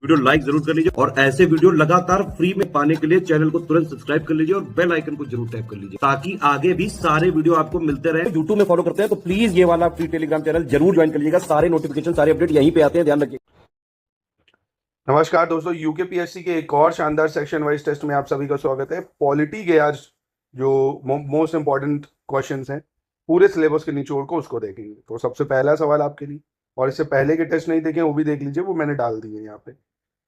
Video like जरूर कर लीजिए और ऐसे वीडियो लगातार फ्री में पाने के लिए चैनल को तुरंत सब्सक्राइब कर लीजिए और बेल आइकन को जरूर टैप कर लीजिए ताकि आगे भी सारे वीडियो आपको मिलते रहे। यूट्यूब में फॉलो करते हैं तो प्लीज ये वाला फ्री टेलीग्राम चैनल जरूर ज्वाइन कर लीजिएगा। सारे नोटिफिकेशन सारे अपडेट यहीं पे आते हैं, ध्यान रखिए। नमस्कार दोस्तों, यूकेपीएससी के एक और शानदार सेक्शन वाइज टेस्ट में आप सभी का स्वागत है। पॉलिटी के आज जो मोस्ट इंपॉर्टेंट क्वेश्चंस हैं पूरे सिलेबस के निचोड़ को उसको देखेंगे। तो सबसे पहला सवाल आपके लिए, और इससे पहले के टेस्ट नहीं देखे वो भी देख लीजिए, वो मैंने डाल दिए यहाँ पे,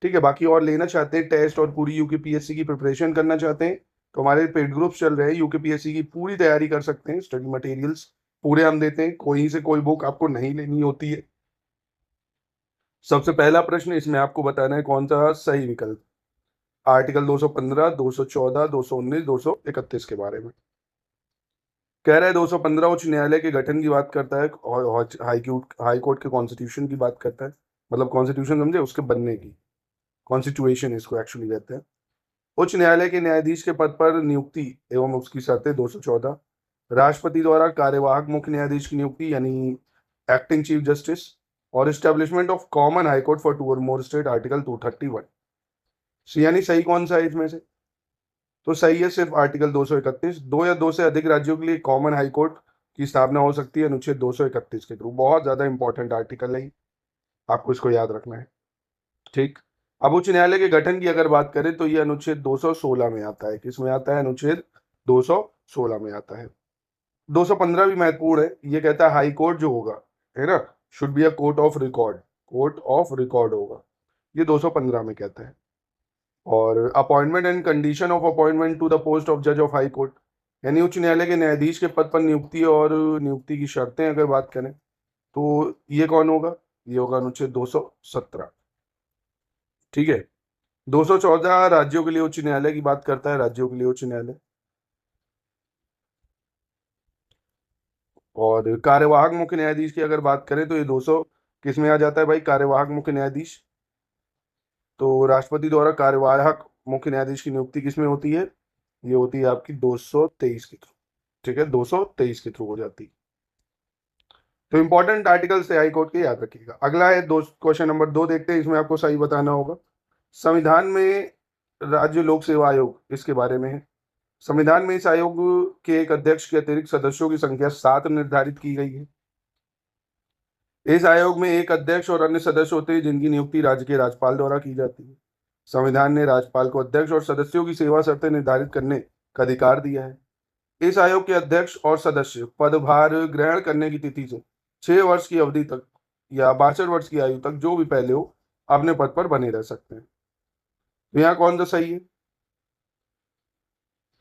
ठीक है। बाकी और लेना चाहते हैं टेस्ट और पूरी यूकेपीएससी की प्रिपरेशन करना चाहते हैं तो हमारे पेड ग्रुप्स चल रहे हैं। यूकेपीएससी की पूरी तैयारी कर सकते हैं, स्टडी मटेरियल्स पूरे हम देते हैं, कोई से कोई बुक आपको नहीं लेनी होती है। सबसे पहला प्रश्न इसमें आपको बताना है कौन सा सही विकल्प, आर्टिकल 215, 214, 219, 231 के बारे में कह रहा है। 215 उच्च न्यायालय के गठन की बात करता है और हाई कोर्ट के कॉन्स्टिट्यूशन की बात करता है, मतलब कॉन्स्टिट्यूशन समझे, उसके बनने की, कॉन्स्टिट्यूशन इसको एक्चुअली कहते हैं। उच्च न्यायालय के न्यायाधीश के पद पर नियुक्ति एवं उसकी शर्तें 214, राष्ट्रपति द्वारा कार्यवाहक मुख्य न्यायाधीश की नियुक्ति यानी एक्टिंग चीफ जस्टिस, और establishment of common high court for 2 और मोर स्टेट आर्टिकल 231। यानी सही कौन सा है इसमें से? तो सही है सिर्फ आर्टिकल 231। 2 या 2 से अधिक राज्यों के लिए कॉमन हाई कोर्ट की स्थापना हो सकती है अनुच्छेद 231 के थ्रू। बहुत ज्यादा इंपॉर्टेंट आर्टिकल है, आपको इसको याद रखना है, ठीक। अब उच्च न्यायालय के गठन की अगर बात करें तो ये अनुच्छेद 216 में आता है। किसमें आता है? अनुच्छेद 216 में आता है। 215 भी महत्वपूर्ण है, ये कहता है हाई कोर्ट जो होगा, है ना, should be a court of record, court of record होगा, ये 215 में कहता है। और appointment and condition of appointment to the post of जज ऑफ हाई कोर्ट, यानी उच्च न्यायालय के न्यायाधीश के पद पर नियुक्ति और नियुक्ति की शर्तें अगर बात करें तो ये कौन होगा? ये होगा अनुच्छेद 217, ठीक है। 214 राज्यों के लिए उच्च न्यायालय की बात करता है, राज्यों के लिए उच्च न्यायालय। और कार्यवाहक मुख्य न्यायाधीश की अगर बात करें तो ये 200 किस में आ जाता है भाई? कार्यवाहक मुख्य न्यायाधीश। तो राष्ट्रपति द्वारा कार्यवाहक मुख्य न्यायाधीश की नियुक्ति किसमें होती है? ये होती है आपकी 223 के थ्रू, ठीक है, 223 के थ्रू हो जाती है। तो इंपॉर्टेंट आर्टिकल से हाई कोर्ट के याद रखिएगा। अगला है क्वेश्चन नंबर 2 देखते हैं, इसमें आपको सही बताना होगा। संविधान में राज्य लोक सेवा आयोग, इसके बारे में है। संविधान में इस आयोग के एक अध्यक्ष के अतिरिक्त सदस्यों की संख्या 7 निर्धारित की गई है। इस आयोग में एक अध्यक्ष और अन्य सदस्य होते हैं जिनकी नियुक्ति राज्य के राज्यपाल द्वारा की जाती है। संविधान ने राज्यपाल को अध्यक्ष और सदस्यों की सेवा शर्तें निर्धारित करने का अधिकार दिया है। इस आयोग के अध्यक्ष और सदस्य पदभार ग्रहण करने की तिथि से 6 वर्ष की अवधि तक या 62 वर्ष की आयु तक, जो भी पहले हो, अपने पद पर बने रह सकते हैं। तो यहाँ कौन सा सही है?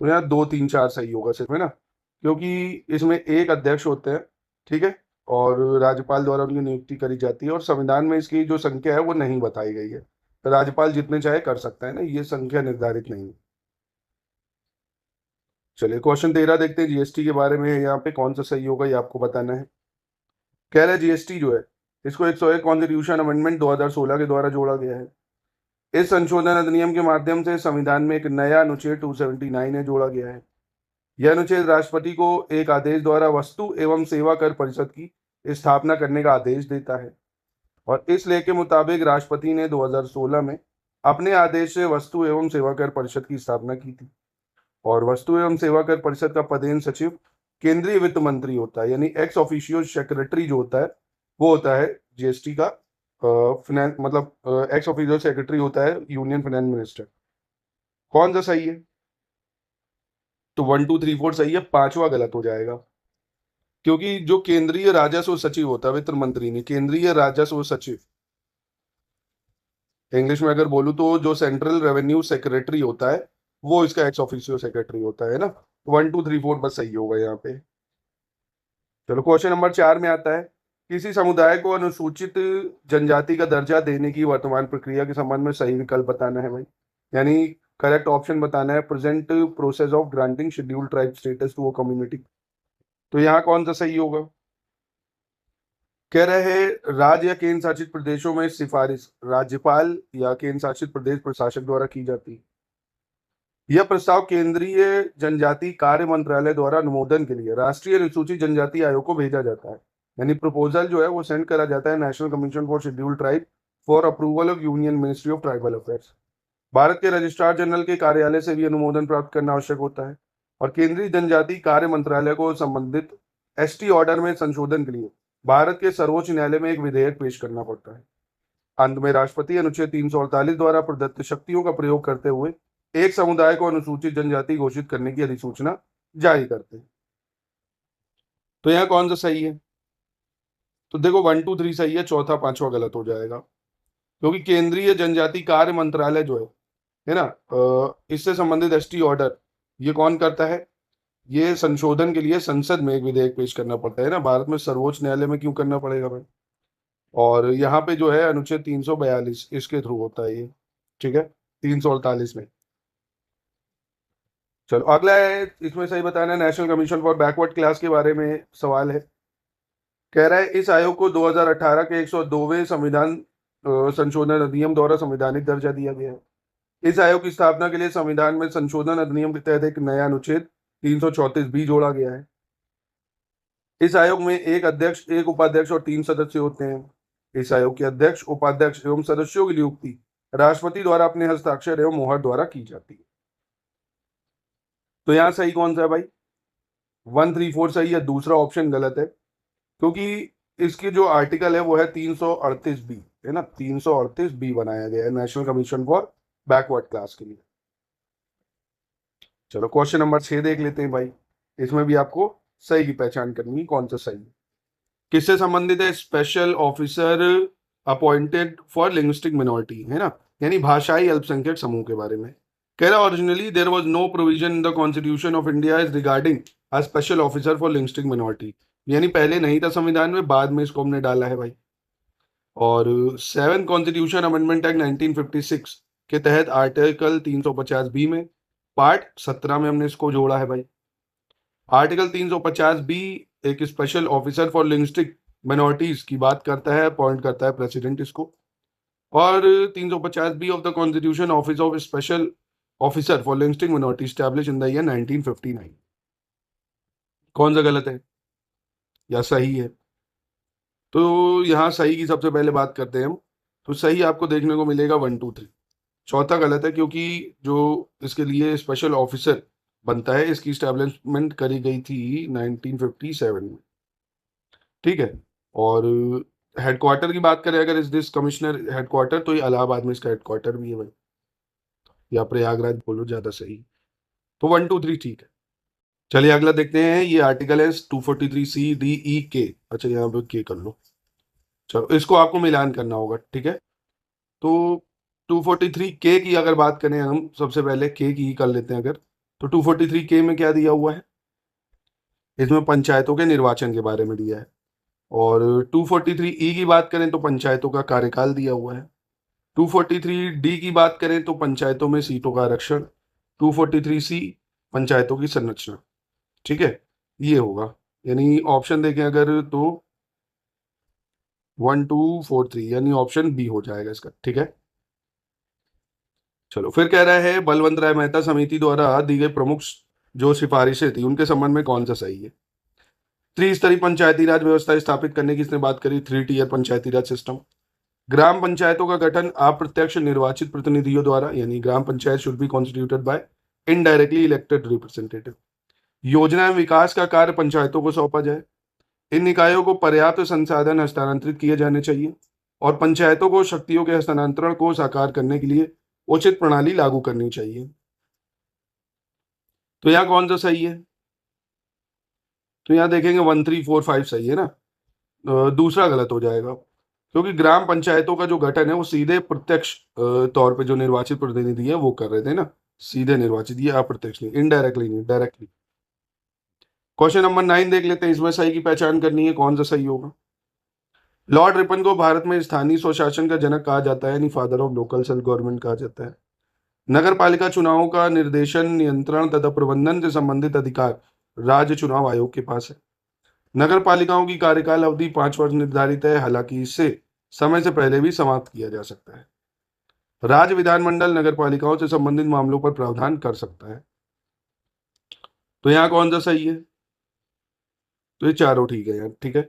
तो यहाँ 2, 3, 4 सही होगा सिर्फ, है ना, क्योंकि इसमें एक अध्यक्ष होते हैं, ठीक है, और राज्यपाल द्वारा उनकी नियुक्ति करी जाती है। और संविधान में इसकी जो संख्या है वो नहीं बताई गई है, तो राज्यपाल जितने चाहे कर सकता है ना, ये संख्या निर्धारित नहीं है। चलिए क्वेश्चन 13 देखते हैं, जीएसटी के बारे में। यहाँ पे कौन सा सही होगा ये आपको बताना है। कह रहा है जीएसटी जो है इसको 101 कॉन्स्टिट्यूशन अमेंडमेंट 2016 के द्वारा जोड़ा गया है। इस संशोधन अधिनियम के माध्यम से संविधान में एक नया अनुच्छेद 279 है जोड़ा गया है। यह अनुच्छेद राष्ट्रपति को एक आदेश द्वारा वस्तु एवं सेवा कर परिषद की स्थापना करने का आदेश देता है। और इस लेख के मुताबिक राष्ट्रपति ने 2016 में अपने आदेश से वस्तु एवं सेवा कर परिषद की स्थापना की थी। और वस्तु एवं सेवा कर परिषद का पदेन सचिव केंद्रीय वित्त मंत्री होता है, यानी एक्स ऑफिशियो सेक्रेटरी जो होता है वो होता है जीएसटी का फिनेंस, मतलब एक्स ऑफिशियो सेक्रेटरी होता है यूनियन फाइनेंस मिनिस्टर। कौन सा सही है? तो 1, 2, 3, 4 सही है, 5वां गलत हो जाएगा, क्योंकि जो केंद्रीय राजस्व सचिव होता है, वित्त मंत्री नहीं, केंद्रीय राजस्व सचिव, इंग्लिश में अगर बोलूं तो जो सेंट्रल रेवेन्यू सेक्रेटरी होता है वो इसका एक्स ऑफिशियो सेक्रेटरी होता है ना। 1, 2, 3, 4 बस सही होगा यहाँ पे। चलो क्वेश्चन नंबर 4 में आता है, किसी समुदाय को अनुसूचित जनजाति का दर्जा देने की वर्तमान प्रक्रिया के संबंध में सही विकल्प बताना है भाई, यानी करेक्ट ऑप्शन बताना है। Present process of granting scheduled tribe status to a community. तो यहाँ कौन सा सही होगा? कह रहे हैं राज्य या केंद्र शासित प्रदेशों में सिफारिश राज्यपाल या केंद्र शासित प्रदेश प्रशासक द्वारा की जाती है। यह प्रस्ताव केंद्रीय जनजाति कार्य मंत्रालय द्वारा अनुमोदन के लिए राष्ट्रीय अनुसूचित जनजाति आयोग को भेजा जाता है, यानी प्रपोजल जो है वो सेंड करा जाता है national commission for scheduled tribe for approval of union ministry of tribal affairs. Bharat के रजिस्ट्रार जनरल के कार्यालय से भी अनुमोदन प्राप्त करना आवश्यक होता है। और केंद्रीय जनजातीय कार्य मंत्रालय को संबंधित एसटी ऑर्डर में संशोधन के लिए भारत के सर्वोच्च न्यायालय में एक विधेयक पेश करना पड़ता है। अंत में राष्ट्रपति अनुच्छेद 348 द्वारा प्रदत्त शक्तियों का प्रयोग करते हुए एक समुदाय को अनुसूचित जनजाति घोषित करने की अधिसूचना जारी करते हैं। तो यहाँ कौन सा सही है? तो देखो 1 2 3 सही है, चौथा पांचवा गलत हो जाएगा, क्योंकि केंद्रीय जनजाति कार्य मंत्रालय जो है ना, इससे संबंधित एसटी ऑर्डर ये कौन करता है? ये संशोधन के लिए संसद में एक विधेयक पेश करना पड़ता है ना, भारत में सर्वोच्च न्यायालय में क्यों करना पड़ेगा भाई? और यहाँ पे जो है अनुच्छेद 342 इसके थ्रू होता है ये, ठीक है, 348 में। चलो अगला है, इसमें सही बताना है, national commission for backward class के बारे में सवाल है। कह रहा है इस आयोग को 2018 के 102वें संविधान संशोधन अधिनियम द्वारा संवैधानिक दर्जा दिया गया है। इस आयोग की स्थापना के लिए संविधान में संशोधन अधिनियम के तहत एक नया अनुच्छेद 334 जोड़ा गया है। इस आयोग में एक अध्यक्ष, एक उपाध्यक्ष और 3 सदस्य होते हैं। इस आयोग के अध्यक्ष, उपाध्यक्ष एवं सदस्यों की नियुक्ति राष्ट्रपति द्वारा अपने हस्ताक्षर एवं मोहर द्वारा की जाती है। तो यहाँ सही कौन सा है भाई? 1 3 4 सही है, दूसरा ऑप्शन गलत है, क्योंकि इसकी जो आर्टिकल है वो है 338 बी, है ना, 338 बी बनाया गया है national commission for backward class के लिए। चलो क्वेश्चन नंबर 6 देख लेते हैं भाई। इसमें भी आपको सही की पहचान करनी है, कौन सा सही है। किससे संबंधित है? Special officer appointed for linguistic minority, है ना, यानी भाषाई अल्पसंख्यक समूह के बारे में। कह रहा originally there was no provision in the constitution of India is regarding a special officer for linguistic minority, यानी पहले नहीं था संविधान में, बाद में इसको हमने डाला है भाई। और 7 कॉन्स्टिट्यूशन अमेंडमेंट एक्ट 1956 के तहत आर्टिकल 350 बी में पार्ट 17 में हमने इसको जोड़ा है भाई। आर्टिकल 350 बी एक special officer for linguistic minorities की बात करता है, अपॉइंट करता है प्रेसिडेंट इसको। और 350 B of the constitution office of special officer for linguistic minority establish in the year 1959। कौन सा गलत है या सही है? तो यहाँ सही की सबसे पहले बात करते हैं हम। तो सही आपको देखने को मिलेगा 1 2 3। चौथा गलत है, क्योंकि जो इसके लिए स्पेशल ऑफिसर बनता है इसकी स्टैब्लिशमेंट करी गई थी 1957 में, ठीक है। और हेडक्वार्टर की बात करें अगर, इस दिस कमिश्नर हेडक्वार्टर, तो ये इलाहाबाद में इसका हेडक्वार्टर भी है भाई, या प्रयागराज बोलो ज्यादा सही। तो 1 2 3 ठीक है। चलिए अगला देखते हैं, ये आर्टिकल है 243C D E K। अच्छा यहाँ पे के कर लो, चलो इसको आपको मिलान करना होगा, ठीक है। तो 243K की अगर बात करें हम, सबसे पहले के की ही कर लेते हैं अगर, तो 243K में क्या दिया हुआ है? इसमें पंचायतों के निर्वाचन के बारे में दिया है। और 243E की बात करें तो पंचायतों का कार्यकाल दिया हुआ है। 243D की बात करें तो पंचायतों में सीटों का आरक्षण। 243C पंचायतों की संरचना, ठीक है, ये होगा। यानी ऑप्शन देखें अगर तो 1 2 4 3, यानी ऑप्शन बी हो जाएगा इसका, ठीक है। चलो फिर कह रहा है बलवंत राय मेहता समिति द्वारा दी गई प्रमुख जो सिफारिशें थी उनके संबंध में कौन सा सही है? त्रिस्तरीय पंचायती राज व्यवस्था स्थापित करने की इसने बात करी, 3 टियर पंचायती राज सिस्टम। ग्राम पंचायतों का गठन अप्रत्यक्ष निर्वाचित प्रतिनिधियों द्वारा, यानी ग्राम panchayat should be constituted by indirectly elected representative. योजना एवं विकास का कार्य पंचायतों को सौंपा जाए। इन निकायों को पर्याप्त संसाधन हस्तांतरित किए जाने चाहिए और पंचायतों को शक्तियों के हस्तांतरण को साकार करने के लिए उचित प्रणाली लागू करनी चाहिए। तो यहाँ कौन सा सही है? तो यहाँ देखेंगे 1 3 4 5 सही है ना, दूसरा गलत हो जाएगा, क्योंकि ग्राम पंचायतों का जो गठन है वो सीधे प्रत्यक्ष तौर पे जो निर्वाचित प्रतिनिधि है वो कर रहे थे ना, सीधे निर्वाचित, ये अप्रत्यक्ष नहीं, इनडायरेक्टली नहीं, डायरेक्टली। क्वेश्चन नंबर 9 देख लेते हैं, इसमें सही की पहचान करनी है, कौन सा सही होगा। लॉर्ड रिपन को भारत में स्थानीय स्वशासन का जनक कहा जाता है, यानी father of local self government कहा जाता है। नगर पालिका चुनावों का निर्देशन, नियंत्रण तथा प्रबंधन से संबंधित अधिकार राज्य चुनाव आयोग के पास है। नगर पालिकाओं की कार्यकाल अवधि 5 वर्ष निर्धारित है, हालांकि इससे समय से पहले भी समाप्त किया जा सकता है। राज्य विधानमंडल नगर पालिकाओं से संबंधित मामलों पर प्रावधान कर सकता है। तो यहाँ कौन सा सही है? तो ये चारों ठीक है यार, ठीक है।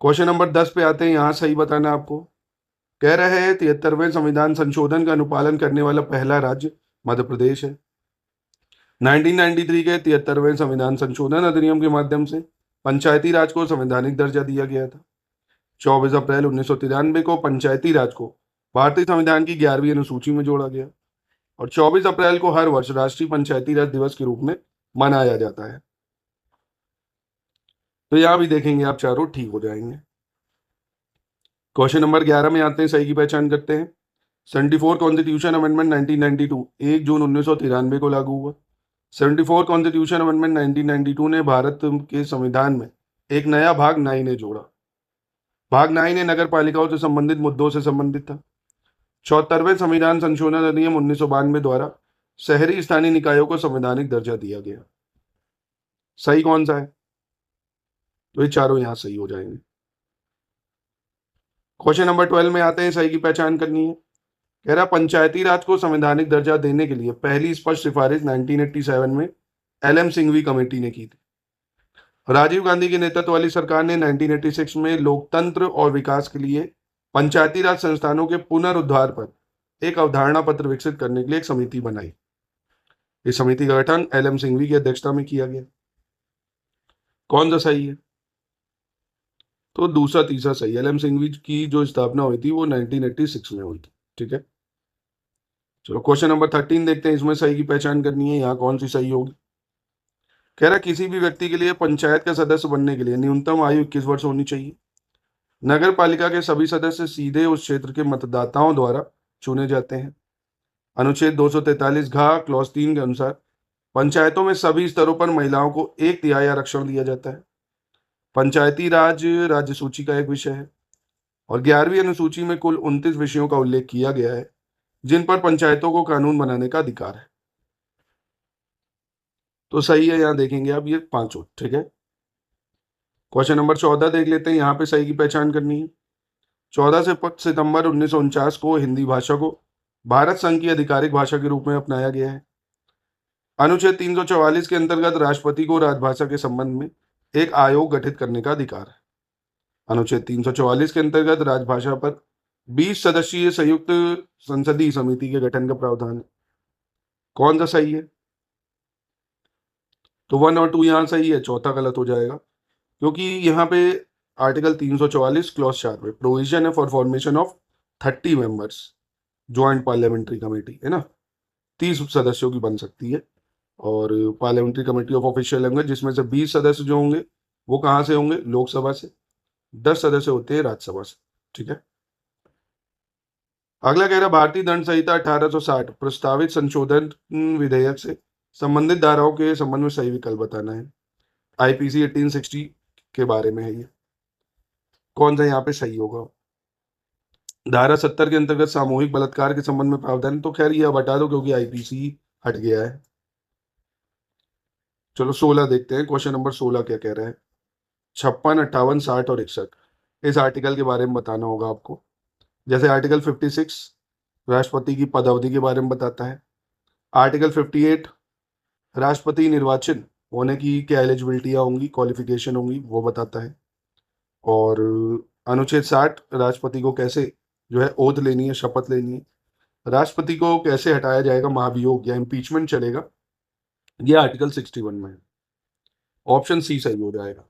क्वेश्चन नंबर 10 पे आते हैं, यहाँ सही बताना आपको। कह रहे हैं 73वें संविधान संशोधन का अनुपालन करने वाला पहला राज्य मध्य प्रदेश है। 1993 के 73वें संविधान संशोधन अधिनियम के माध्यम से पंचायती राज को संवैधानिक दर्जा दिया गया था। 24 अप्रैल 1993 को पंचायती राज को भारतीय संविधान की 11वीं अनुसूची में जोड़ा गया और 24 अप्रैल को हर वर्ष राष्ट्रीय पंचायती राज दिवस के रूप में मनाया जाता है। तो यहां भी देखेंगे आप चारों ठीक हो जाएंगे। क्वेश्चन नंबर 11 में आते हैं, सही की पहचान करते हैं। 74 कॉन्स्टिट्यूशन अमेंडमेंट 1992 1 जून 1993 को लागू हुआ। 74 कॉन्स्टिट्यूशन अमेंडमेंट 1992 ने भारत के संविधान में एक नया भाग 9 ने जोड़ा। भाग 9 ने नगर पालिकाओं से संबंधित मुद्दों से संबंधित था। 74वें संविधान संशोधन अधिनियम 1992 द्वारा शहरी स्थानीय निकायों को संवैधानिक दर्जा दिया गया। सही कौन सा है? तो ये चारों यहां सही हो जाएंगे। क्वेश्चन नंबर 12 में आते हैं, सही की पहचान करनी है। कह रहा पंचायती राज को संवैधानिक दर्जा देने के लिए पहली स्पष्ट सिफारिश 1987 में एलएम सिंघवी कमेटी ने की थी। राजीव गांधी के नेतृत्व वाली सरकार ने 1986 में लोकतंत्र और विकास के लिए पंचायती राज संस्थानों के पुनरुद्धार पर एक अवधारणा पत्र विकसित करने के लिए एक समिति बनाई। इस समिति का गठन एलएम सिंघवी की अध्यक्षता में किया गया। कौन सा सही है? तो दूसरा तीसरा सही है। एलएम सिंघवी की जो स्थापना हुई थी वो 1986 में हुई थी। ठीक है, चलो क्वेश्चन नंबर 13 देखते हैं। इसमें सही की पहचान करनी है, यहाँ कौन सी सही होगी। कह रहा किसी भी व्यक्ति के लिए पंचायत का सदस्य बनने के लिए न्यूनतम आयु 21 वर्ष होनी चाहिए। नगर पालिका के सभी सदस्य सीधे उस क्षेत्र के मतदाताओं द्वारा चुने जाते हैं। अनुच्छेद 243 घ क्लॉज 3 के अनुसार पंचायतों में सभी स्तरों पर महिलाओं को 1/3 आरक्षण दिया जाता है। पंचायती राज राज्य सूची का एक विषय है और 11वीं अनुसूची में कुल 29 विषयों का उल्लेख किया गया है जिन पर पंचायतों को कानून बनाने का अधिकार है। तो सही है, यहां देखेंगे आप ये पांचों। ठीक है, क्वेश्चन नंबर 14 देख लेते हैं। यहाँ पे सही की पहचान करनी है। 14 सितंबर 1949 को हिंदी भाषा को भारत संघ की आधिकारिक भाषा के रूप में अपनाया गया है। अनुच्छेद 344 के अंतर्गत राष्ट्रपति को राजभाषा के संबंध में एक आयोग गठित करने का अधिकार है। अनुच्छेद 344 के अंतर्गत राजभाषा पर 20 सदस्यीय संयुक्त संसदीय समिति के गठन का प्रावधान है। कौन सा सही है? तो 1 और 2 यहां सही है, चौथा गलत हो जाएगा क्योंकि यहाँ पे आर्टिकल 344 क्लॉज 4 में प्रोविजन है for formation of 30 members joint parliamentary committee, है ना, 30 सदस्यों की बन सकती है। और parliamentary committee of official language जिसमें से 20 सदस्य जो होंगे वो कहाँ से होंगे? लोकसभा से। 10 सदस्य होते हैं राज्यसभा से। ठीक है, अगला कह रहा भारतीय दंड संहिता 1860 प्रस्तावित संशोधन विधेयक से संबंधित धाराओं के संबंध में सही विकल्प बताना है। आईपीसी 1860 के बारे में है ये। कौन सा यहाँ पे सही होगा? धारा 70 के अंतर्गत सामूहिक बलात्कार के संबंध में प्रावधान, तो खैर ये अब हटा दो क्योंकि आईपीसी हट गया है। चलो 16 देखते हैं। क्वेश्चन नंबर 16 क्या कह रहा है? 56, 58, 60 और 61 इस आर्टिकल के बारे में बताना होगा आपको। जैसे आर्टिकल 56 राष्ट्रपति की पदावधि के बारे में बताता है। आर्टिकल 58 राष्ट्रपति निर्वाचन होने की क्या एलिजिबिलिटियाँ होंगी, क्वालिफिकेशन होंगी, वो बताता है। और अनुच्छेद 60 राष्ट्रपति को कैसे जो है ओथ लेनी है, शपथ लेनी है। राष्ट्रपति को कैसे हटाया जाएगा, महाभियोग या इम्पीचमेंट चलेगा, ये आर्टिकल 61 में है। ऑप्शन सी सही हो जाएगा।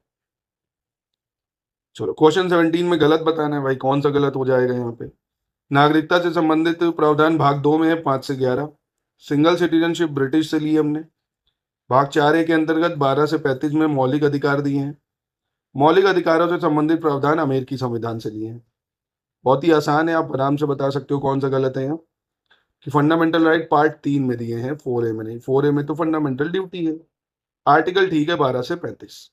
चलो क्वेश्चन 17 में गलत बताना है भाई, कौन सा गलत हो जाएगा यहाँ पे? नागरिकता से संबंधित प्रावधान भाग 2 में है 5 से 11। सिंगल सिटीजनशिप ब्रिटिश से लिए हमने। भाग 4A के अंतर्गत 12 से 35 में मौलिक अधिकार दिए हैं। मौलिक अधिकारों से संबंधित प्रावधान अमेरिकी संविधान से लिए हैं। बहुत ही आसान है, आप आराम से बता सकते हो कौन सा गलत है यहाँ। कि फंडामेंटल राइट पार्ट 3 में दिए हैं, 4A में नहीं। 4A में तो फंडामेंटल ड्यूटी है। आर्टिकल ठीक है 12 से 35।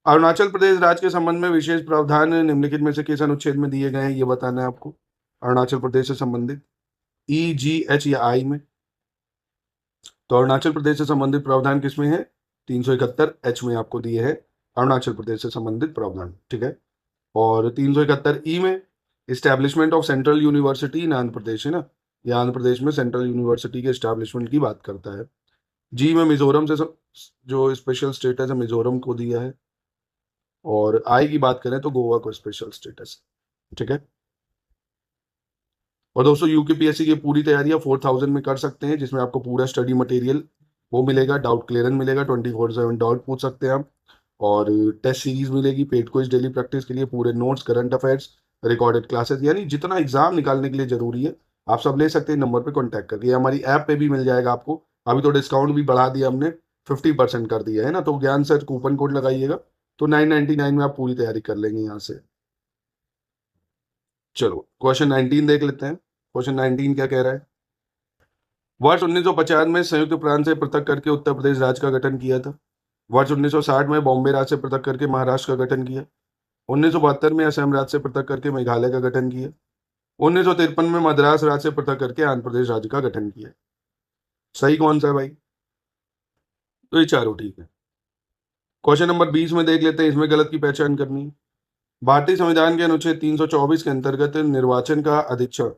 अरुणाचल प्रदेश राज्य के संबंध में विशेष प्रावधान निम्नलिखित में से किस अनुच्छेद में दिए गए हैं, ये बताना है आपको। अरुणाचल प्रदेश से संबंधित E, G, H या I में। तो अरुणाचल प्रदेश से संबंधित प्रावधान किसमें है? 371 H में आपको दिए हैं अरुणाचल प्रदेश से संबंधित प्रावधान। ठीक है, और 371 E में इस्टेब्लिशमेंट ऑफ सेंट्रल यूनिवर्सिटी इन आंध्र प्रदेश है ना, ये आंध्र प्रदेश में सेंट्रल यूनिवर्सिटी के इस्टेब्लिशमेंट की बात करता है। जी में मिजोरम से जो स्पेशल स्टेटस है मिजोरम को दिया है। और आई की बात करें तो गोवा को स्पेशल स्टेटस। ठीक है, और दोस्तों यूकेपीएससी की पूरी तैयारी आप 4000 में कर सकते हैं, जिसमें आपको पूरा स्टडी मटेरियल वो मिलेगा, डाउट क्लियरेंस मिलेगा, 24/7 डाउट पूछ सकते हैं आप, और टेस्ट सीरीज मिलेगी, पेड क्विज डेली प्रैक्टिस के लिए, पूरे notes, current affairs, recorded classes, यानी जितना एग्जाम निकालने के लिए जरूरी है आप सब ले सकते हैं नंबर पे कॉन्टैक्ट करके। ये हमारी ऐप पे भी मिल जाएगा आपको, अभी तो डिस्काउंट भी बढ़ा दिया हमने, 50% कर दिया है ना, तो ज्ञान सर कूपन कोड लगाइएगा तो 999 में आप पूरी तैयारी कर लेंगे यहाँ से। चलो क्वेश्चन 19 देख लेते हैं। क्वेश्चन 19 क्या कह रहा है? वर्ष 1950 में संयुक्त प्रांत से पृथक करके उत्तर प्रदेश राज्य का गठन किया था। वर्ष 1960 में बॉम्बे राज्य से पृथक करके महाराष्ट्र का गठन किया। 1972 में असम राज्य से पृथक करके मेघालय का गठन किया। 1953 में मद्रास राज्य से पृथक करके आंध्र प्रदेश राज्य का गठन किया। सही कौन सा है भाई? तो ये चारों ठीक है। क्वेश्चन नंबर 20 में देख लेते हैं, इसमें गलत की पहचान करनी है। भारतीय संविधान के अनुच्छेद 324 के अंतर्गत निर्वाचन का अधीक्षण,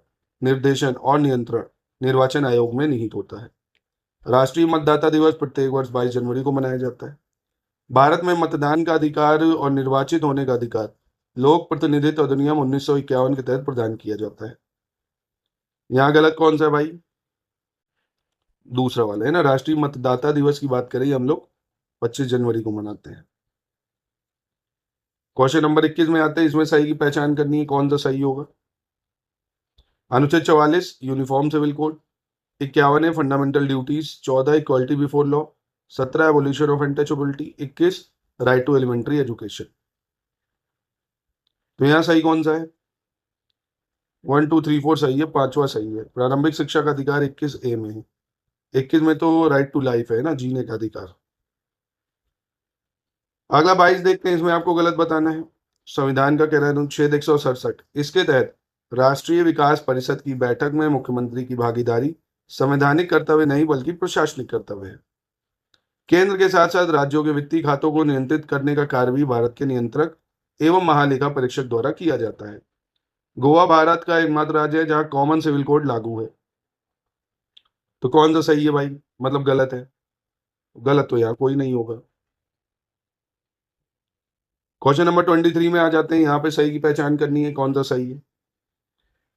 निर्देशन और नियंत्रण निर्वाचन आयोग में निहित होता है। राष्ट्रीय मतदाता दिवस प्रत्येक वर्ष 22 जनवरी को मनाया जाता है। भारत में मतदान का अधिकार और निर्वाचित होने का अधिकार लोक प्रतिनिधित्व अधिनियम 1951 के तहत प्रदान किया जाता है। यहाँ गलत कौन सा है भाई? दूसरा वाला है ना, राष्ट्रीय मतदाता दिवस की बात करें हम लोग 25 जनवरी को मनाते हैं। क्वेश्चन नंबर 21 में आते हैं, इसमें सही की पहचान करनी है, कौन सा सही होगा? अनुच्छेद 44 यूनिफॉर्म सिविल कोड, 51 है fundamental duties, 14 equality before law, 17 abolition of untouchability, 21 right to elementary education. तो यहाँ सही कौन सा है? 1 2 3 4 सही है, पांचवा सही है। प्रारंभिक शिक्षा का अधिकार 21A में है। 21 में तो राइट टू लाइफ है ना, जीने का अधिकार। अगला 22 देखते हैं, इसमें आपको गलत बताना है। संविधान का कह रहा है अनुच्छेद 167, इसके तहत राष्ट्रीय विकास परिषद की बैठक में मुख्यमंत्री की भागीदारी संवैधानिक कर्तव्य नहीं बल्कि प्रशासनिक कर्तव्य है। केंद्र के साथ साथ राज्यों के वित्तीय खातों को नियंत्रित करने का कार्य भी भारत के नियंत्रक एवं महालेखा परीक्षक द्वारा किया जाता है। गोवा भारत का एकमात्र राज्य है जहां कॉमन सिविल कोड लागू है। तो कौन सा सही है भाई? मतलब गलत है। गलत तो यहाँ कोई नहीं होगा। क्वेश्चन नंबर 23 में आ जाते हैं, यहाँ पे सही की पहचान करनी है, कौन सा सही है?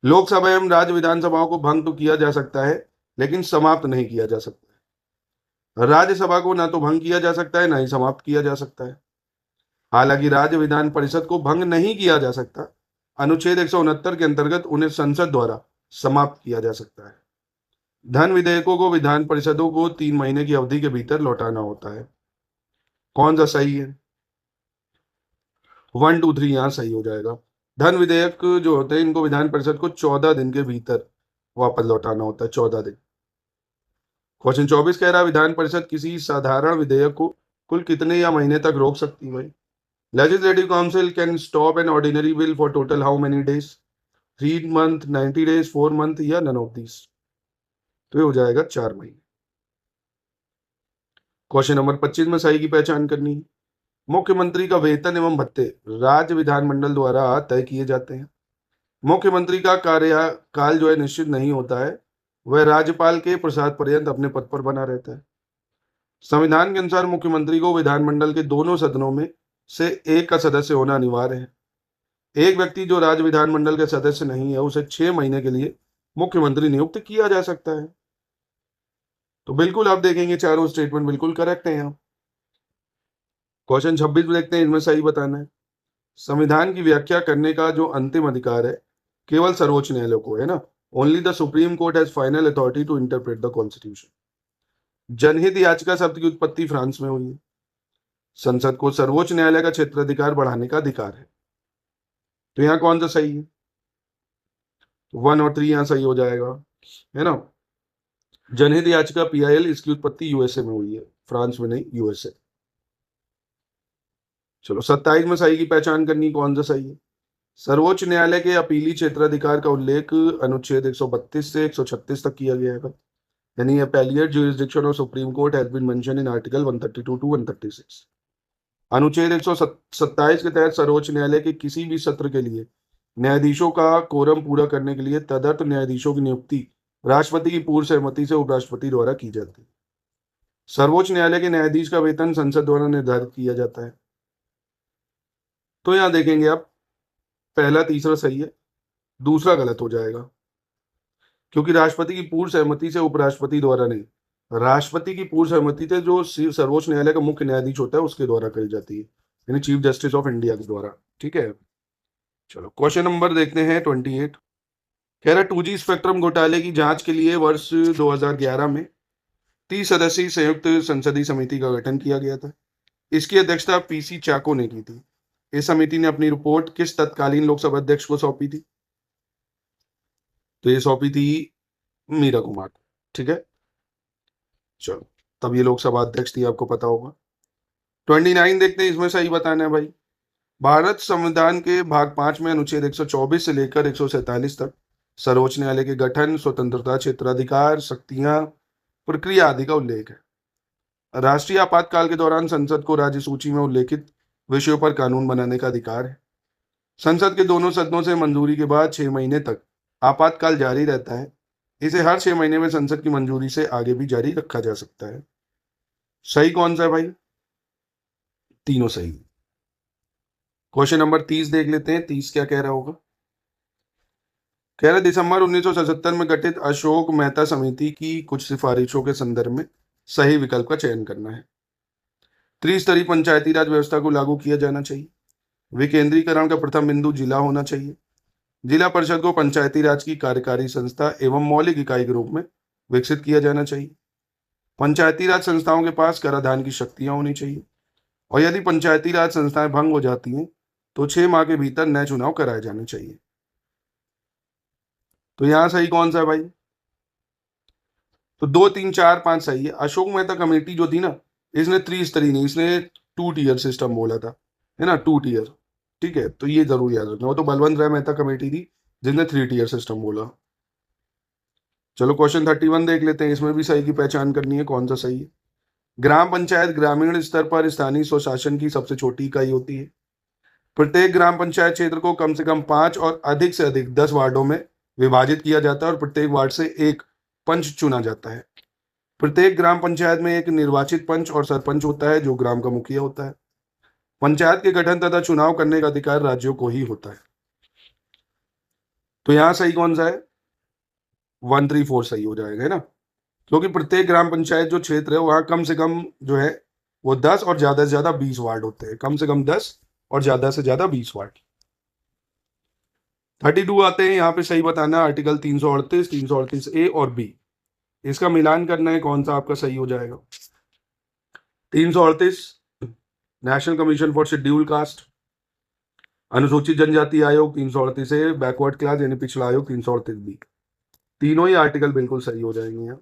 लोकसभा एवं राज्य विधानसभाओं को भंग तो किया जा सकता है लेकिन समाप्त नहीं किया जा सकता। राज्यसभा को ना तो भंग किया जा सकता है ना ही समाप्त किया जा सकता है। हालांकि राज्य विधान परिषद को भंग नहीं किया जा सकता, अनुच्छेद 169 के अंतर्गत उन्हें संसद द्वारा समाप्त किया जा सकता है। धन विधेयकों को विधान परिषदों को 3 महीने की अवधि के भीतर लौटाना होता है। कौन सा सही है? 1 2 3 यहाँ सही हो जाएगा। धन विधेयक जो होते हैं इनको विधान परिषद को 14 दिन के भीतर वापस लौटाना होता है, 14 दिन। क्वेश्चन 24 कह रहा है विधान परिषद किसी साधारण विधेयक को कुल कितने या महीने तक रोक सकती है भाई? Legislative council can stop an ordinary bill for total how many days? 3 month, 90 days, 4 month या नन ऑफ दिस? तो ये हो जाएगा 4 महीने। क्वेश्चन नंबर 25 में सही की पहचान करनी है। मुख्यमंत्री का वेतन एवं भत्ते राज्य विधानमंडल द्वारा तय किए जाते हैं। मुख्यमंत्री का कार्यकाल जो है निश्चित नहीं होता है, वह राज्यपाल के प्रसाद पर्यंत अपने पद पर बना रहता है। संविधान के अनुसार मुख्यमंत्री को विधानमंडल के दोनों सदनों में से एक का सदस्य होना अनिवार्य है। एक व्यक्ति जो राज्य विधानमंडल के सदस्य नहीं है उसे 6 महीने के लिए मुख्यमंत्री नियुक्त किया जा सकता है। तो बिल्कुल आप देखेंगे चारों स्टेटमेंट बिल्कुल करेक्ट है यहाँ। क्वेश्चन 26 में देखते हैं, इसमें सही बताना है। संविधान की व्याख्या करने का जो अंतिम अधिकार है केवल सर्वोच्च न्यायालय को है ना। Only the supreme court has final authority to interpret the constitution. जनहित याचिका शब्द की उत्पत्ति फ्रांस में हुई है। संसद को सर्वोच्च न्यायालय का क्षेत्राधिकार बढ़ाने का अधिकार है। तो यहाँ कौन सा सही है? 1 और 3 यहाँ सही हो जाएगा, है ना। जनहित याचिका PIL, इसकी उत्पत्ति USA में हुई है, फ्रांस में नहीं, USA। चलो 27 में सही की पहचान करनी, कौन सा सही है? सर्वोच्च न्यायालय के अपीली क्षेत्राधिकार का उल्लेख अनुच्छेद 132 से 136 तक किया गया है, यानी appellate jurisdiction of Supreme Court has been mentioned in Article 132 to 136। अनुच्छेद 127 के तहत सर्वोच्च न्यायालय के किसी भी सत्र के लिए न्यायाधीशों का कोरम पूरा करने के लिए तदर्थ न्यायाधीशों की नियुक्ति राष्ट्रपति की पूर्व सहमति से उपराष्ट्रपति द्वारा की जाती है। सर्वोच्च न्यायालय के न्यायाधीश का वेतन संसद द्वारा निर्धारित किया जाता है। तो यहां देखेंगे आप, पहला तीसरा सही है, दूसरा गलत हो जाएगा। क्योंकि राष्ट्रपति की पूर्व सहमति से उपराष्ट्रपति द्वारा नहीं, राष्ट्रपति की पूर्व सहमति से जो सर्वोच्च न्यायालय का मुख्य न्यायाधीश होता है उसके द्वारा करी जाती है, यानी चीफ जस्टिस ऑफ इंडिया के द्वारा। ठीक है, चलो क्वेश्चन नंबर देखते हैं 28। कह रहा 2G स्पेक्ट्रम घोटाले की जांच के लिए वर्ष 2011 में 30 सदस्यीय संयुक्त संसदीय समिति का गठन किया गया था। इसकी अध्यक्षता पीसी चाको ने की थी। इस समिति ने अपनी रिपोर्ट किस तत्कालीन लोकसभा अध्यक्ष को सौंपी थी? तो ये सौंपी थी मीरा कुमार को। ठीक है, चलो तब ये लोकसभा अध्यक्ष थी, आपको पता होगा। 29 देखते हैं, इसमें सही बताना है भाई। भारत संविधान के भाग 5 में अनुच्छेद 124 से लेकर 147 तक सर्वोच्च न्यायालय के गठन, स्वतंत्रता, क्षेत्राधिकार, शक्तियां, प्रक्रिया आदि का उल्लेख है। राष्ट्रीय आपातकाल के दौरान संसद को राज्य सूची में उल्लेखित विषयों पर कानून बनाने का अधिकार है। संसद के दोनों सदनों से मंजूरी के बाद 6 महीने तक आपातकाल जारी रहता है। इसे हर 6 महीने में संसद की मंजूरी से आगे भी जारी रखा जा सकता है। सही कौन सा है भाई? तीनों सही। क्वेश्चन नंबर 30 देख लेते हैं, 30 क्या कह रहा होगा? कह रहा दिसंबर 1977 में गठित अशोक मेहता समिति की कुछ सिफारिशों के संदर्भ में सही विकल्प का चयन करना है। त्रिस्तरीय पंचायती राज व्यवस्था को लागू किया जाना चाहिए। विकेंद्रीकरण का प्रथम बिंदु जिला होना चाहिए। जिला परिषद को पंचायती राज की कार्यकारी संस्था एवं मौलिक इकाई के रूप में विकसित किया जाना चाहिए। पंचायती राज संस्थाओं के पास कराधान की शक्तियां होनी चाहिए और यदि पंचायती राज संस्थाएं भंग हो जाती हैं तो 6 माह के भीतर नए चुनाव कराए जाने चाहिए। तो यहां सही कौन सा है भाई? तो 2, 3, 4, 5 सही है। अशोक मेहता कमेटी जो थी ना, इसने त्रिस्तरीय नहीं, इसने 2 टियर सिस्टम बोला था, है ना, 2 टियर। ठीक है, तो ये जरूर याद रखना। वो तो बलवंत राय मेहता कमेटी थी जिसने 3 टियर सिस्टम बोला। चलो क्वेश्चन 31 देख लेते हैं, इसमें भी सही की पहचान करनी है, कौन सा सही है। ग्राम पंचायत ग्रामीण स्तर पर स्थानीय स्वशासन की सबसे छोटी इकाई होती है। प्रत्येक ग्राम पंचायत क्षेत्र को कम से कम 5 और अधिक से अधिक 10 वार्डों में विभाजित किया जाता है और प्रत्येक वार्ड से एक पंच चुना जाता है। प्रत्येक ग्राम पंचायत में एक निर्वाचित पंच और सरपंच होता है जो ग्राम का मुखिया होता है। पंचायत के गठन तथा चुनाव करने का अधिकार राज्यों को ही होता है। तो यहां सही कौन सा है? 1, 3, 4 सही हो जाएगा, है ना, क्योंकि प्रत्येक ग्राम पंचायत जो क्षेत्र है वहां कम से कम जो है वो 10 और ज्यादा से ज्यादा 20 वार्ड होते हैं। कम से कम 10 और ज्यादा से ज्यादा 20 वार्ड। 32 आते हैं, यहाँ पे सही बताना आर्टिकल 338, 338 ए और बी, इसका मिलान करना है, कौन सा आपका सही हो जाएगा। 338 national commission for schedule caste, अनुसूचित जनजाति आयोग 338 ए, बैकवर्ड क्लास यानी पिछड़ा आयोग 338 बी, तीनों ही आर्टिकल बिल्कुल सही हो जाएंगे यहाँ।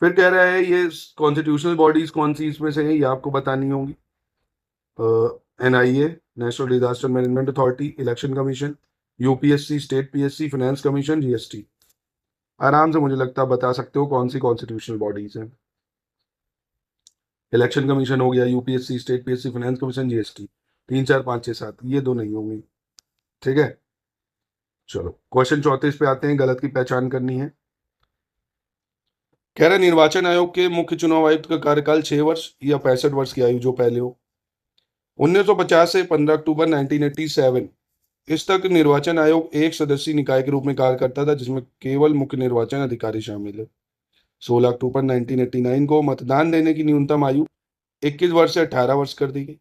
फिर कह रहा है ये कॉन्स्टिट्यूशनल बॉडीज कौन सी इसमें से है, ये आपको बतानी होगी। NIA national disaster management authority, election commission, UPSC state PSC, finance commission, GST। आराम से मुझे लगता है बता सकते हो कौन सी कॉन्स्टिट्यूशनल बॉडीज हैं। इलेक्शन कमीशन हो गया, UPSC state PSC, finance commission, GST। 3, 4, 5, 6, 7 ये दो नहीं होंगी। ठीक है, चलो क्वेश्चन 34 पे आते हैं, गलत की पहचान करनी है। कह रहे निर्वाचन आयोग के मुख्य चुनाव आयुक्त का कार्यकाल 6 वर्ष या 65 वर्ष की आयु जो पहले हो। 1950 से 15 अक्टूबर 1987 इस तक निर्वाचन आयोग एक सदस्यीय निकाय के रूप में कार्य करता था जिसमें केवल मुख्य निर्वाचन अधिकारी शामिल है। 16 अक्टूबर 1989 को मतदान देने की न्यूनतम आयु 21 वर्ष से 18 वर्ष कर दी गई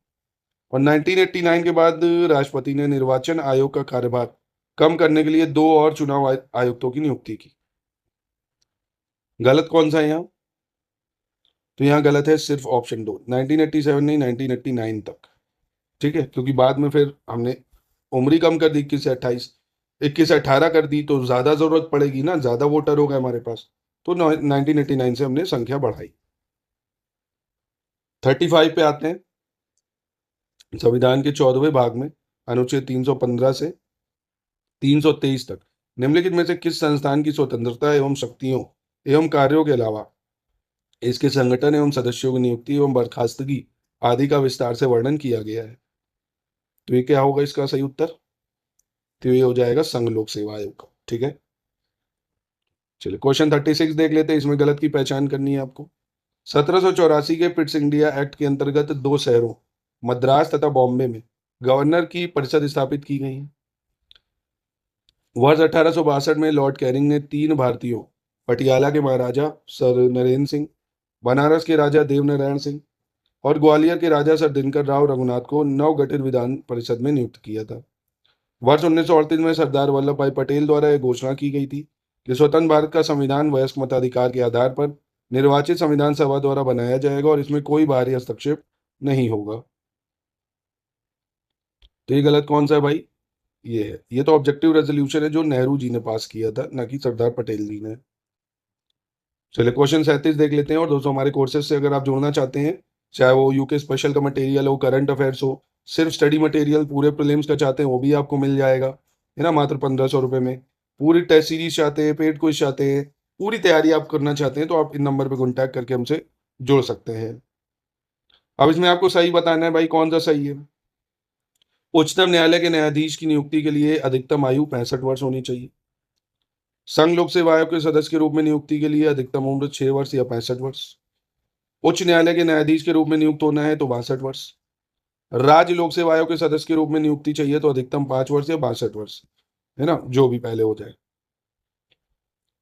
और 1989 के बाद राष्ट्रपति ने निर्वाचन आयोग का कार्यभार कम करने के लिए 2 और चुनाव आयुक्तों की नियुक्ति की। गलत कौन सा है यहाँ? तो यहाँ गलत है सिर्फ ऑप्शन 2, 1987 नहीं 1989 तक। ठीक है, क्योंकि बाद में फिर हमने उम्र ही कम कर दी, 21 से 28, 21 से 18 कर दी तो ज्यादा जरूरत पड़ेगी ना, ज्यादा वोटर हो गए हमारे पास, तो 1989 से हमने संख्या बढ़ाई। 35 पे आते हैं। संविधान के 14वें भाग में अनुच्छेद 315 से 323 तक निम्नलिखित में से किस संस्थान की स्वतंत्रता एवं शक्तियों एवं कार्यों के अलावा इसके संगठन एवं सदस्यों की नियुक्ति एवं बर्खास्तगी आदि का विस्तार से वर्णन किया गया है? तो ये क्या होगा इसका सही उत्तर? तो ये हो जाएगा संघ लोक सेवा आयोग। ठीक है, चलिए क्वेश्चन 36 देख लेते हैं, इसमें गलत की पहचान करनी है आपको। 1784 के पिट्स इंडिया एक्ट के अंतर्गत 2 शहरों मद्रास तथा बॉम्बे में गवर्नर की परिषद स्थापित की गई है। वर्ष 1862 में लॉर्ड कैनिंग ने 3 भारतीयों, पटियाला के महाराजा सर नरेंद्र सिंह, बनारस के राजा देवनारायण सिंह और ग्वालियर के राजा सर दिनकर राव रघुनाथ को नवगठित विधान परिषद में नियुक्त किया था। वर्ष 1938 में सरदार वल्लभ भाई पटेल द्वारा यह घोषणा की गई थी कि स्वतंत्र भारत का संविधान वयस्क मताधिकार के आधार पर निर्वाचित संविधान सभा द्वारा बनाया जाएगा और इसमें कोई बाहरी हस्तक्षेप नहीं होगा। तो ये गलत कौन सा है भाई? ये है। ये तो ऑब्जेक्टिव रेजोल्यूशन है जो नेहरू जी ने पास किया था, ना कि सरदार पटेल जी ने। चलिए क्वेश्चन 37 देख लेते हैं। और दोस्तों हमारे कोर्सेज से अगर आप जुड़ना चाहते हैं, चाहे वो यूके स्पेशल का मटेरियल हो, करंट अफेयर्स हो, सिर्फ स्टडी मटेरियल पूरे प्रीलिम्स का चाहते हैं वो भी आपको मिल जाएगा, है ना, मात्र 1500 रुपये में। पूरी टेस्ट सीरीज चाहते हैं, पेड क्विज चाहते हैं, पूरी तैयारी आप करना चाहते हैं, तो आप इन नंबर पर कॉन्टैक्ट करके हमसे जुड़ सकते हैं। अब इसमें आपको सही बताना है भाई कौन सा सही है। उच्चतम न्यायालय के न्यायाधीश की नियुक्ति के लिए अधिकतम आयु 65 वर्ष होनी चाहिए। संघ लोक सेवा आयोग के सदस्य के रूप में नियुक्ति के लिए अधिकतम उम्र 6 वर्ष या 65 वर्ष। उच्च न्यायालय के न्यायाधीश के रूप में नियुक्त होना है तो 62 वर्ष। राज्य लोक सेवा आयोग के सदस्य के रूप में नियुक्ति चाहिए तो अधिकतम 5 वर्ष या 62 वर्ष, है ना, जो भी पहले हो जाए।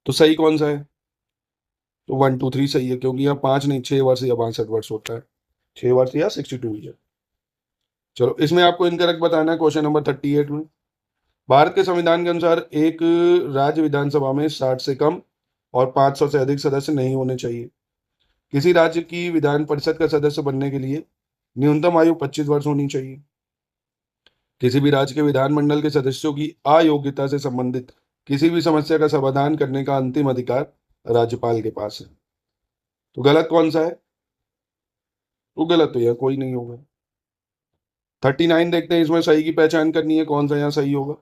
तो सही कौन सा है? तो 1 2 3 सही है, क्योंकि यहाँ 5 नहीं 6 वर्ष या 62 वर्ष होता है। 6 वर्ष या 62 ईयर। चलो इसमें आपको इनकरेक्ट बताना है क्वेश्चन नंबर 38 में। भारत के संविधान के अनुसार एक राज्य विधानसभा में 60 से कम और 500 से अधिक सदस्य नहीं होने चाहिए। किसी राज्य की विधान परिषद का सदस्य बनने के लिए न्यूनतम आयु 25 वर्ष होनी चाहिए। किसी भी राज्य के विधानमंडल के सदस्यों की अयोग्यता से संबंधित किसी भी समस्या का समाधान करने का अंतिम अधिकार राज्यपाल के पास है। तो गलत कौन सा है? तो गलत तो यह कोई नहीं होगा। 39 देखते हैं, इसमें सही की पहचान करनी है, कौन सा यहाँ सही होगा।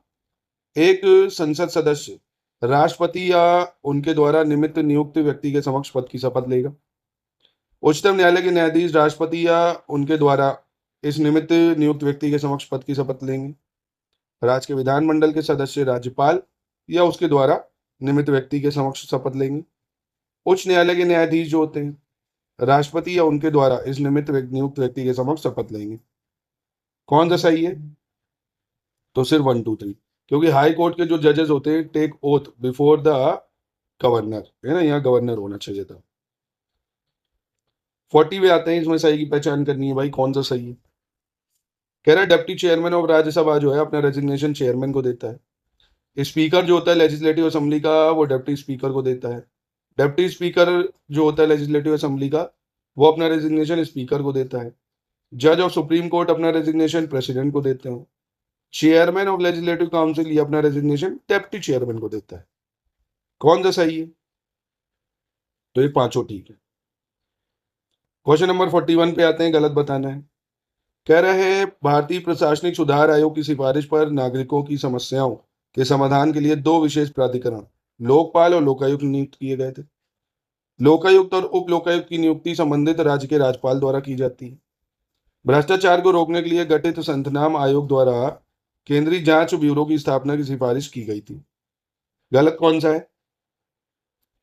एक संसद सदस्य राष्ट्रपति या उनके द्वारा निमित्त नियुक्त व्यक्ति के समक्ष पद की शपथ लेगा। उच्चतम न्यायालय के न्यायाधीश राष्ट्रपति या उनके द्वारा इस निमित्त नियुक्त व्यक्ति के समक्ष पद की शपथ लेंगे। राज्य के विधानमंडल के सदस्य राज्यपाल या उसके द्वारा निमित्त व्यक्ति के समक्ष शपथ लेंगे। उच्च न्यायालय के न्यायाधीश जो होते हैं राष्ट्रपति या उनके द्वारा इस निमित्त नियुक्त व्यक्ति के समक्ष शपथ लेंगे। कौन सा सही है? तो सिर्फ 1 2 3, क्योंकि हाई कोर्ट के जो जजेस होते हैं take oath before the governor, है ना, यहाँ गवर्नर होना चाहिए था। 40 में आते हैं, इसमें सही की पहचान करनी है भाई कौन सा सही है। कह रहा है डिप्टी चेयरमैन ऑफ राज्यसभा जो है अपना रेजिग्नेशन चेयरमैन को देता है। स्पीकर जो होता है लेजिस्लेटिव असेंबली का वो डिप्टी स्पीकर को देता है। डिप्टी स्पीकर जो होता है लेजिस्लेटिव असेंबली का वो अपना रेजिग्नेशन स्पीकर को देता है। जज ऑफ सुप्रीम कोर्ट अपना रेजिग्नेशन प्रेसिडेंट को देते हैं। चेयरमैन ऑफ लेजिस्लेटिव काउंसिल ये अपना रेजिग्नेशन डिप्टी चेयरमैन को देता है। कौन सा सही है? तो ये पांचों ठीक है। क्वेश्चन नंबर 41 पे आते हैं, गलत बताना है। कह रहे हैं भारतीय प्रशासनिक सुधार आयोग की सिफारिश पर नागरिकों की समस्याओं के समाधान के लिए 2 विशेष प्राधिकरण लोकपाल और लोकायुक्त नियुक्त किए गए थे। लोकायुक्त और उप लोकायुक्त की नियुक्ति संबंधित राज्य के राज्यपाल द्वारा की जाती है। भ्रष्टाचार को रोकने के लिए गठित संतनाम आयोग द्वारा केंद्रीय जांच ब्यूरो की स्थापना की सिफारिश की गई थी। गलत कौन सा है?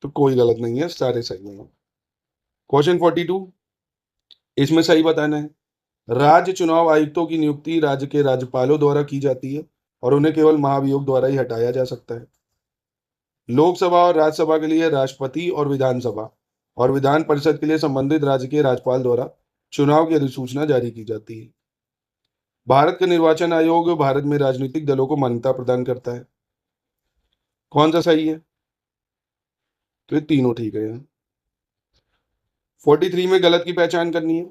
तो कोई गलत नहीं है, सारे सही हैं। क्वेश्चन 42, इसमें सही बताना है। राज्य चुनाव आयुक्तों की नियुक्ति राज्य के राज्यपालों द्वारा की जाती है और उन्हें केवल महाभियोग द्वारा ही हटाया जा सकता है। लोकसभा और राज्यसभा के लिए राष्ट्रपति और विधानसभा और विधान परिषद के लिए संबंधित राज्य के राज्यपाल द्वारा चुनाव की अधिसूचना जारी की जाती है। भारत का निर्वाचन आयोग भारत में राजनीतिक दलों को मान्यता प्रदान करता है। कौन सा सही है? तो ये तीनों ठीक है। 43 में गलत की पहचान करनी है।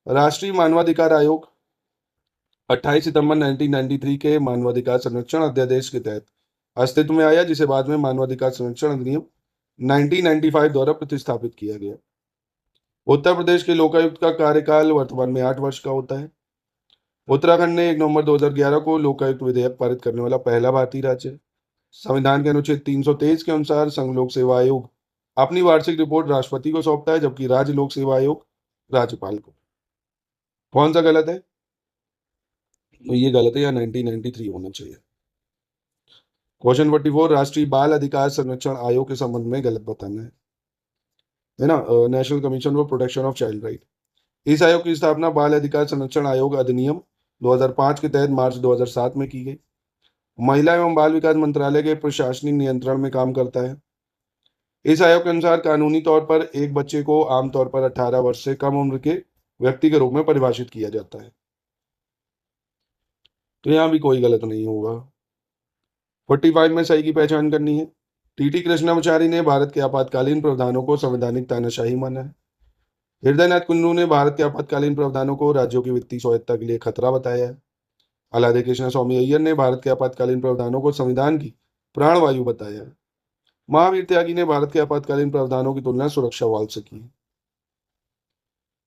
राष्ट्रीय मानवाधिकार आयोग 28 सितंबर 1993 के मानवाधिकार संरक्षण अध्यादेश के तहत अस्तित्व में आया, जिसे बाद में मानवाधिकार संरक्षण अधिनियम 1995 द्वारा प्रतिस्थापित किया गया। उत्तर प्रदेश के लोकायुक्त का कार्यकाल वर्तमान में 8 वर्ष का होता है। उत्तराखंड ने 1 नवंबर 2011 को लोकायुक्त विधेयक पारित करने वाला पहला भारतीय राज्य है। संविधान के अनुच्छेद 323 के अनुसार संघ लोक सेवा आयोग अपनी वार्षिक रिपोर्ट राष्ट्रपति को सौंपता है, जबकि राज्य लोक सेवा आयोग राज्यपाल को। कौन सा गलत है? तो ये गलत है, या 1993 होना चाहिए। क्वेश्चन 44, राष्ट्रीय बाल अधिकार संरक्षण आयोग के संबंध में गलत बताना है ना, national commission for protection of child right. इस आयोग की स्थापना बाल अधिकार संरक्षण आयोग अधिनियम 2005 के तहत मार्च 2007 में की गई। महिला एवं बाल विकास मंत्रालय के प्रशासनिक नियंत्रण में काम करता है। इस आयोग के अनुसार कानूनी तौर पर एक बच्चे को आमतौर पर 18 वर्ष से कम उम्र के व्यक्ति के रूप में परिभाषित किया जाता है। तो यहाँ भी कोई गलत नहीं होगा। 45 में सही की पहचान करनी है। टीटी कृष्णाचारी ने भारत के आपातकालीन प्रावधानों को संवैधानिक तानाशाही माना है। हृदयनाथ कुंडू ने भारत के आपातकालीन प्रावधानों को राज्यों की वित्तीय स्वायत्तता के लिए खतरा बताया है। अलादे कृष्ण स्वामी अय्यर ने भारत के आपातकालीन प्रावधानों को संविधान की प्राणवायु बताया है। महावीर त्यागी ने भारत के आपातकालीन प्रावधानों की तुलना सुरक्षा वाल्व से की है।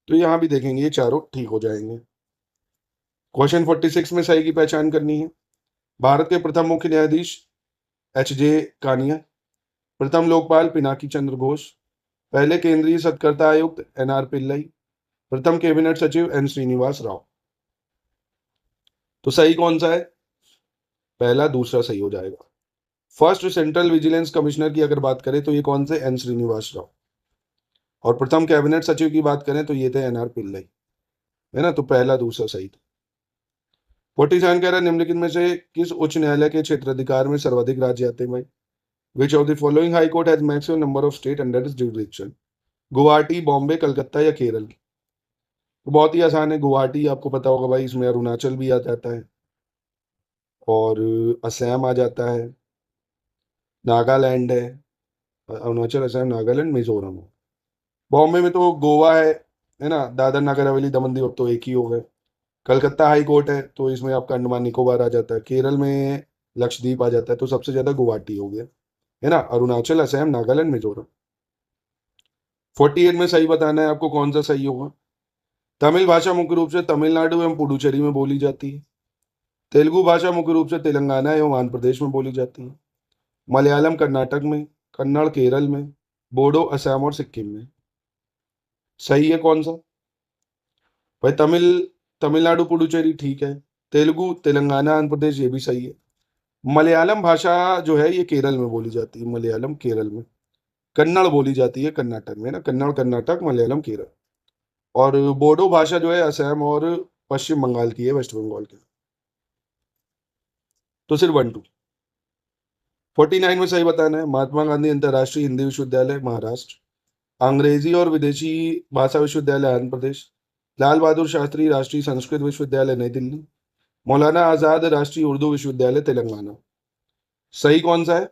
तो यहां भी देखेंगे ये चारों ठीक हो जाएंगे। क्वेश्चन 46 में सही की पहचान करनी है। भारत के प्रथम मुख्य न्यायाधीश एच.जे. कानिया, प्रथम लोकपाल पिनाकी चंद्र घोष, पहले केंद्रीय सत्कर्ता आयुक्त एन.आर. पिल्लई, प्रथम कैबिनेट सचिव एन. श्रीनिवास राव। तो सही कौन सा है? पहला, दूसरा सही हो जाएगा। फर्स्ट सेंट्रल विजिलेंस कमिश्नर की अगर बात करें तो ये कौन से? एन. श्रीनिवास राव। और प्रथम कैबिनेट सचिव की बात करें तो ये थे एन.आर. पिल्लई, है ना। तो पहला दूसरा सही था। 47 कह रहा है निम्नलिखित में से किस उच्च न्यायालय के क्षेत्राधिकार में सर्वाधिक राज्य आते हैं भाई? Which of the following high court has maximum number of state under its jurisdiction? Guwahati, Bombay, Calcutta या केरल? तो बहुत ही आसान है। गुवाहाटी आपको पता होगा भाई, इसमें अरुणाचल भी आ जाता है और असम आ जाता है, नागालैंड है, अरुणाचल, असम, नागालैंड, मिजोरम है। बॉम्बे में तो गोवा है ना, दादर नगर हवेली, दमन दीव, अब तो एक ही हो गए। कलकत्ता हाई कोर्ट है तो इसमें आपका अंडमान निकोबार आ जाता है। केरल में लक्षद्वीप आ जाता है। तो सबसे ज्यादा गुवाहाटी हो गया, है ना। अरुणाचल, असम, नागालैंड, मिजोरम। 48 में सही बताना है आपको, कौन सा सही होगा। तमिल भाषा मुख्य रूप से तमिलनाडु एवं पुडुचेरी में बोली जाती है। तेलुगु भाषा मुख्य रूप से तेलंगाना एवं आंध्र प्रदेश में बोली जाती है। मलयालम कर्नाटक में, कन्नड़ केरल में, बोडो असम और सिक्किम में। सही है कौन सा भाई? तमिलनाडु पुडुचेरी ठीक है। तेलुगु तेलंगाना आंध्र प्रदेश ये भी सही है। मलयालम भाषा जो है ये केरल में बोली जाती है, मलयालम केरल में। कन्नड़ बोली जाती है कर्नाटक में ना, कन्नड़ कर्नाटक, मलयालम केरल। और बोडो भाषा जो है असम और पश्चिम बंगाल की है, वेस्ट बंगाल की। तो सिर्फ 1 2। 49 में सही बताना है। महात्मा गांधी अंतर्राष्ट्रीय हिंदी विश्वविद्यालय महाराष्ट्र, अंग्रेजी और विदेशी भाषा विश्वविद्यालय आंध्र प्रदेश, लाल बहादुर शास्त्री राष्ट्रीय संस्कृत विश्वविद्यालय नई दिल्ली, मौलाना आजाद राष्ट्रीय उर्दू विश्वविद्यालय तेलंगाना। सही कौन सा है?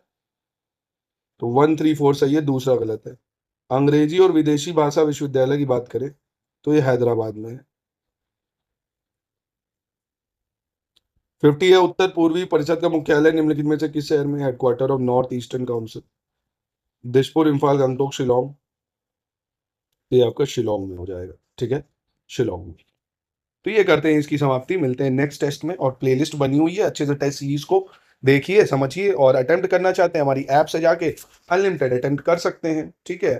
तो 1 3 4 सही है, दूसरा गलत है। अंग्रेजी और विदेशी भाषा विश्वविद्यालय की बात करें तो ये हैदराबाद में है। 50 है उत्तर पूर्वी परिषद का मुख्यालय निम्नलिखित में से किस शहर में? Headquarter of north eastern council, Dispur, Imphal, Gangtok, Shillong. ये आपका शिलोंग में हो जाएगा, ठीक है, शिलोंग में। तो ये करते हैं इसकी समाप्ति। मिलते हैं नेक्स्ट टेस्ट में। और प्लेलिस्ट बनी हुई है, अच्छे से टेस्ट सीरीज को देखिए, समझिए और अटेम्प्ट करना चाहते हैं हमारी ऐप से जाके अनलिमिटेड अटेम्प्ट कर सकते हैं, ठीक है।